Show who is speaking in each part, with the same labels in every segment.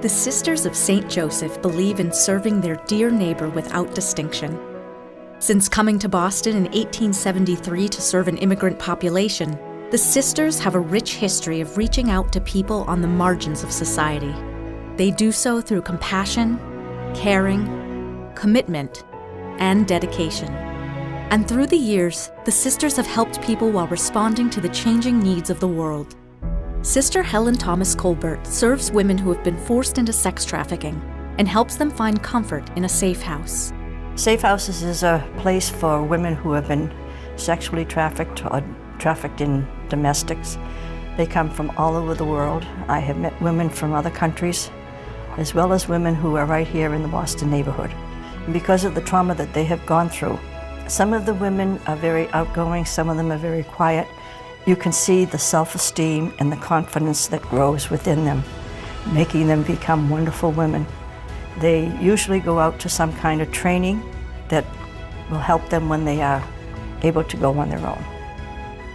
Speaker 1: The Sisters of St. Joseph believe in serving their dear neighbor without distinction. Since coming to Boston in 1873 to serve an immigrant population, the Sisters have a rich history of reaching out to people on the margins of society. They do so through compassion, caring, commitment, and dedication. And through the years, the Sisters have helped people while responding to the changing needs of the world. Sister Helen Thomas Colbert serves women who have been forced into sex trafficking and helps them find comfort in a safe house.
Speaker 2: Safe houses is a place for women who have been sexually trafficked or trafficked in domestics. They come from all over the world. I have met women from other countries, as well as women who are right here in the Boston neighborhood. And because of the trauma that they have gone through, some of the women are very outgoing, some of them are very quiet. You can see the self-esteem and the confidence that grows within them, making them become wonderful women. They usually go out to some kind of training that will help them when they are able to go on their own.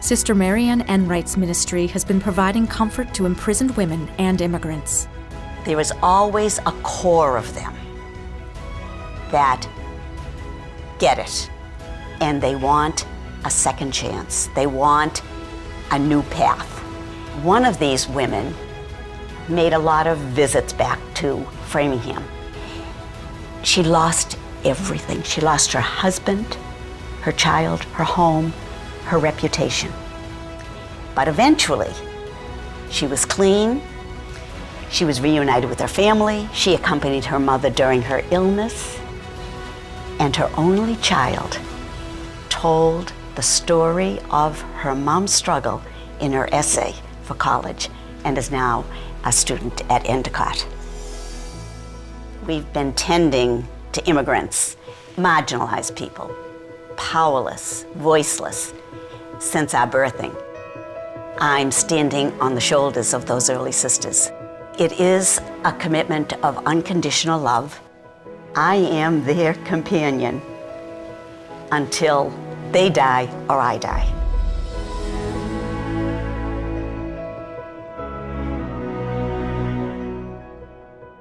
Speaker 1: Sister Marianne Enright's ministry has been providing comfort to imprisoned women and immigrants.
Speaker 3: There is always a core of them that get it, and they want a second chance. They want a new path. One of these women made a lot of visits back to Framingham. She lost everything. She lost her husband, her child, her home, her reputation. But eventually, she was clean. She was reunited with her family. She accompanied her mother during her illness. And her only child told the story of her mom's struggle in her essay for college and is now a student at Endicott. We've been tending to immigrants, marginalized people, powerless, voiceless, since our birthing. I'm standing on the shoulders of those early sisters. It is a commitment of unconditional love. I am their companion until they die or I die.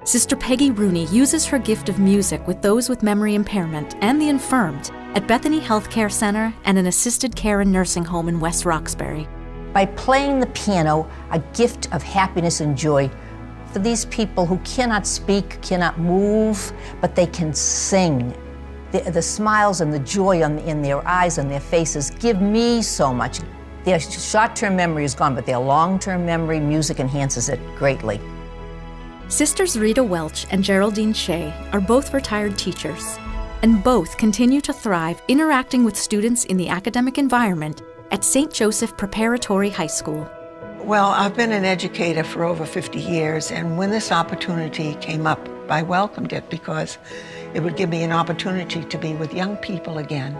Speaker 1: Sister Peggy Rooney uses her gift of music with those with memory impairment and the infirmed at Bethany Healthcare Center and an assisted care and nursing home in West Roxbury.
Speaker 4: By playing the piano, a gift of happiness and joy for these people who cannot speak, cannot move, but they can sing. The smiles and the joy in their eyes and their faces give me so much. Their short-term memory is gone, but their long-term memory, music enhances it greatly.
Speaker 1: Sisters Rita Welch and Geraldine Shea are both retired teachers, and both continue to thrive interacting with students in the academic environment at St. Joseph Preparatory High School.
Speaker 5: Well, I've been an educator for over 50 years, and when this opportunity came up, I welcomed it because it would give me an opportunity to be with young people again.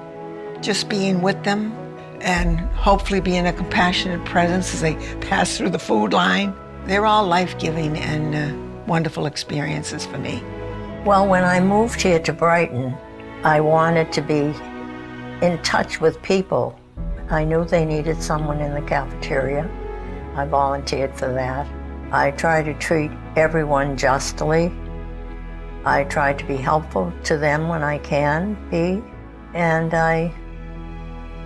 Speaker 5: Just being with them and hopefully being a compassionate presence as they pass through the food line. They're all life-giving and wonderful experiences for me.
Speaker 6: Well, when I moved here to Brighton, I wanted to be in touch with people. I knew they needed someone in the cafeteria. I volunteered for that. I try to treat everyone justly. I try to be helpful to them when I can be, and I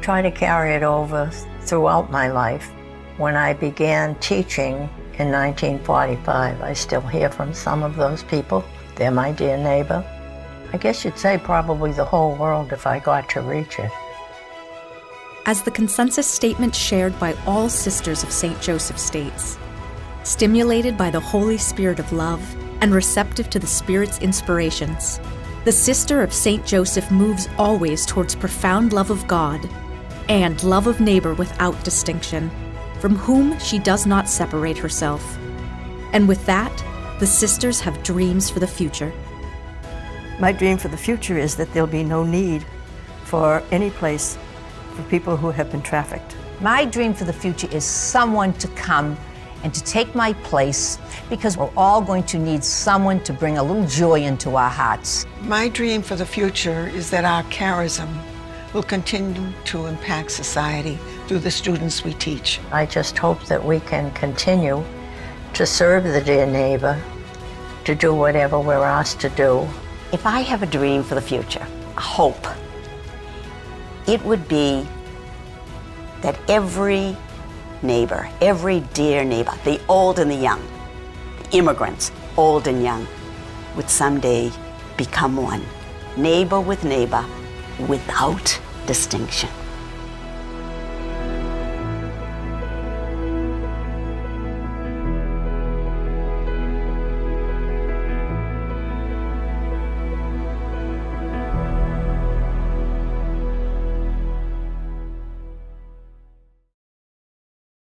Speaker 6: try to carry it over throughout my life. When I began teaching in 1945, I still hear from some of those people. They're my dear neighbor. I guess you'd say probably the whole world if I got to reach it.
Speaker 1: As the consensus statement shared by all Sisters of St. Joseph states, stimulated by the Holy Spirit of love and receptive to the Spirit's inspirations, the Sister of St. Joseph moves always towards profound love of God and love of neighbor without distinction, from whom she does not separate herself. And with that, the Sisters have dreams for the future.
Speaker 2: My dream for the future is that there'll be no need for any place for people who have been trafficked.
Speaker 4: My dream for the future is someone to come and to take my place, because we're all going to need someone to bring a little joy into our hearts.
Speaker 5: My dream for the future is that our charism will continue to impact society through the students we teach.
Speaker 6: I just hope that we can continue to serve the dear neighbor to do whatever we're asked to do.
Speaker 3: If I have a dream for the future, a hope, it would be that every neighbor, every dear neighbor, the old and the young, the immigrants, old and young, would someday become one, neighbor with neighbor, without distinction.